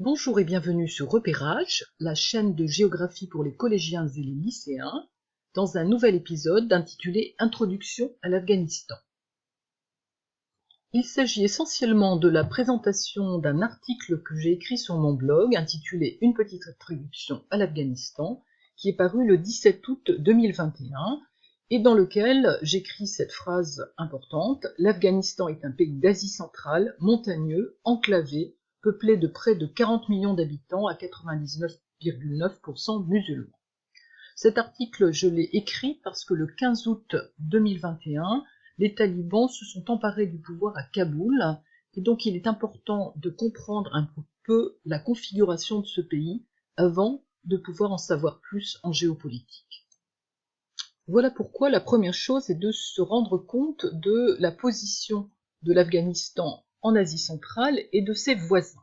Bonjour et bienvenue sur Repérage, la chaîne de géographie pour les collégiens et les lycéens, dans un nouvel épisode intitulé Introduction à l'Afghanistan. Il s'agit essentiellement de la présentation d'un article que j'ai écrit sur mon blog intitulé Une petite introduction à l'Afghanistan, qui est paru le 17 août 2021 et dans lequel j'écris cette phrase importante: l'Afghanistan est un pays d'Asie centrale, montagneux, enclavé, peuplé de près de 40 millions d'habitants à 99,9% musulmans. Cet article, je l'ai écrit parce que le 15 août 2021, les talibans se sont emparés du pouvoir à Kaboul, et donc il est important de comprendre un peu la configuration de ce pays avant de pouvoir en savoir plus en géopolitique. Voilà pourquoi la première chose est de se rendre compte de la position de l'Afghanistan en Asie centrale et de ses voisins.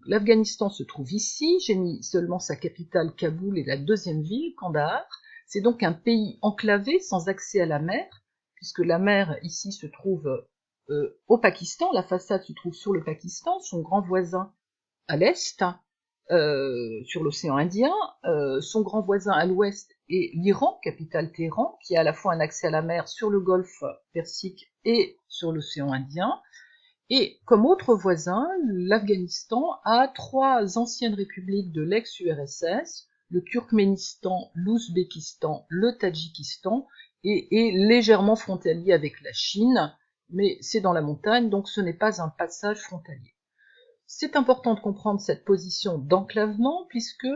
L'Afghanistan se trouve ici, j'ai mis seulement sa capitale Kaboul et la deuxième ville, Kandahar. C'est donc un pays enclavé, sans accès à la mer, puisque la mer ici se trouve au Pakistan, la façade se trouve sur le Pakistan, son grand voisin à l'est, sur l'océan Indien, son grand voisin à l'ouest est l'Iran, capitale Téhéran, qui a à la fois un accès à la mer sur le golfe Persique et sur l'océan Indien. Et comme autre voisin, l'Afghanistan a trois anciennes républiques de l'ex-URSS, le Turkménistan, l'Ouzbékistan, le Tadjikistan, et est légèrement frontalier avec la Chine, mais c'est dans la montagne, donc ce n'est pas un passage frontalier. C'est important de comprendre cette position d'enclavement, puisque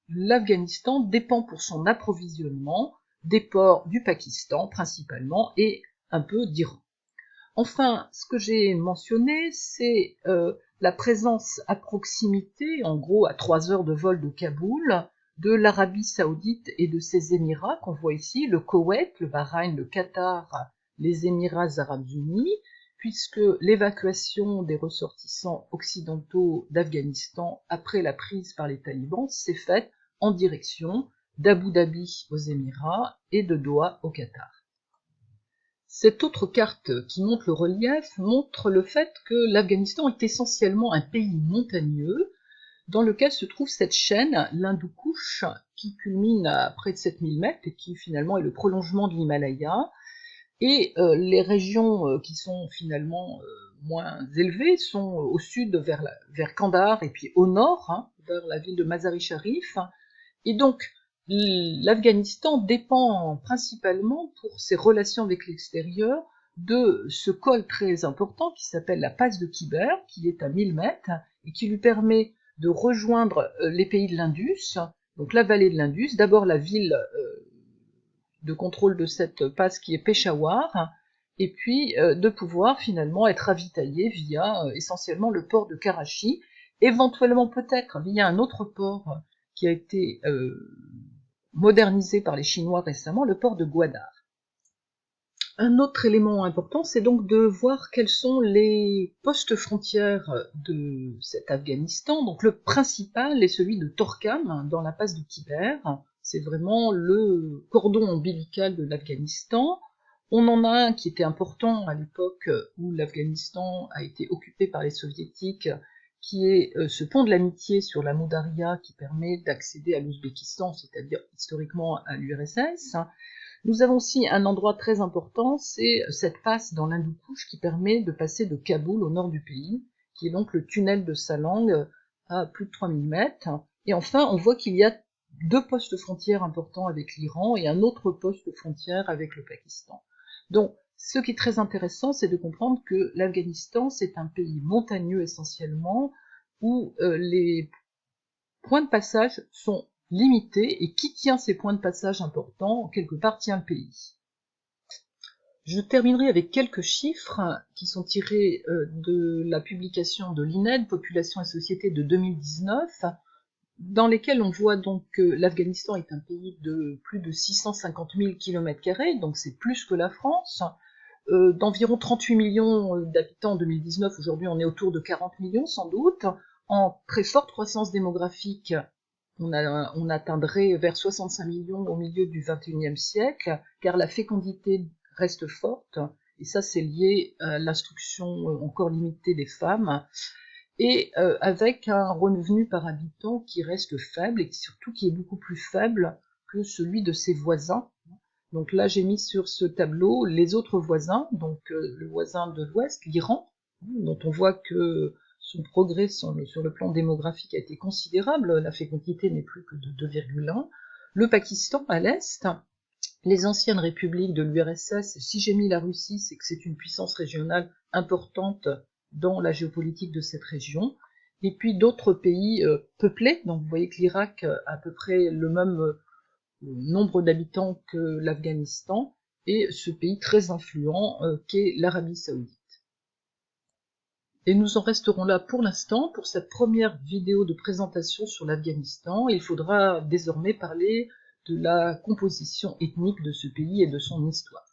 l'Afghanistan dépend pour son approvisionnement des ports du Pakistan principalement, et un peu d'Iran. Enfin, ce que j'ai mentionné, c'est la présence à proximité, en gros à 3 heures de vol de Kaboul, de l'Arabie Saoudite et de ses Émirats qu'on voit ici, le Koweït, le Bahreïn, le Qatar, les Émirats arabes unis, puisque l'évacuation des ressortissants occidentaux d'Afghanistan après la prise par les talibans s'est faite en direction d'Abu Dhabi aux Émirats et de Doha au Qatar. Cette autre carte qui montre le relief montre le fait que l'Afghanistan est essentiellement un pays montagneux dans lequel se trouve cette chaîne, l'Hindoukouche, qui culmine à près de 7000 mètres et qui finalement est le prolongement de l'Himalaya. Et les régions qui sont finalement moins élevées sont au sud vers Kandahar et puis au nord, vers la ville de Mazar-i-Sharif. Et donc l'Afghanistan dépend principalement pour ses relations avec l'extérieur de ce col très important qui s'appelle la passe de Khyber, qui est à 1000 mètres et qui lui permet de rejoindre les pays de l'Indus, donc la vallée de l'Indus, d'abord la ville de contrôle de cette passe qui est Peshawar, et puis de pouvoir finalement être ravitaillé via essentiellement le port de Karachi, éventuellement peut-être via un autre port qui a été modernisé par les Chinois récemment, le port de Gwadar. Un autre élément important, c'est donc de voir quels sont les postes frontières de cet Afghanistan. Donc le principal est celui de Torkham, dans la passe de Khyber. C'est vraiment le cordon ombilical de l'Afghanistan. On en a un qui était important à l'époque où l'Afghanistan a été occupé par les soviétiques, qui est ce pont de l'amitié sur la Moudaria qui permet d'accéder à l'Ouzbékistan, c'est-à-dire historiquement à l'URSS. Nous avons aussi un endroit très important, c'est cette passe dans l'Hindoukouche qui permet de passer de Kaboul au nord du pays, qui est donc le tunnel de Salang à plus de 3000 mètres. Et enfin, on voit qu'il y a deux postes frontières importants avec l'Iran et un autre poste frontière avec le Pakistan. Donc, ce qui est très intéressant, c'est de comprendre que l'Afghanistan, c'est un pays montagneux essentiellement, où les points de passage sont limités, et qui tient ces points de passage importants, quelque part tient le pays. Je terminerai avec quelques chiffres qui sont tirés de la publication de l'INED, Population et Société de 2019, dans lesquels on voit donc que l'Afghanistan est un pays de plus de 650 000 km², donc c'est plus que la France, d'environ 38 millions d'habitants en 2019, aujourd'hui on est autour de 40 millions sans doute, en très forte croissance démographique, on atteindrait vers 65 millions au milieu du XXIe siècle, car la fécondité reste forte, et ça c'est lié à l'instruction encore limitée des femmes. et avec un revenu par habitant qui reste faible, et surtout qui est beaucoup plus faible que celui de ses voisins. Donc là, j'ai mis sur ce tableau les autres voisins, donc le voisin de l'Ouest, l'Iran, dont on voit que son progrès sur le plan démographique a été considérable, la fécondité n'est plus que de 2,1, le Pakistan à l'Est, les anciennes républiques de l'URSS, si j'ai mis la Russie, c'est que c'est une puissance régionale importante dans la géopolitique de cette région, et puis d'autres pays peuplés, donc vous voyez que l'Irak a à peu près le même nombre d'habitants que l'Afghanistan, et ce pays très influent qu'est l'Arabie Saoudite. Et nous en resterons là pour l'instant, pour cette première vidéo de présentation sur l'Afghanistan. Il faudra désormais parler de la composition ethnique de ce pays et de son histoire.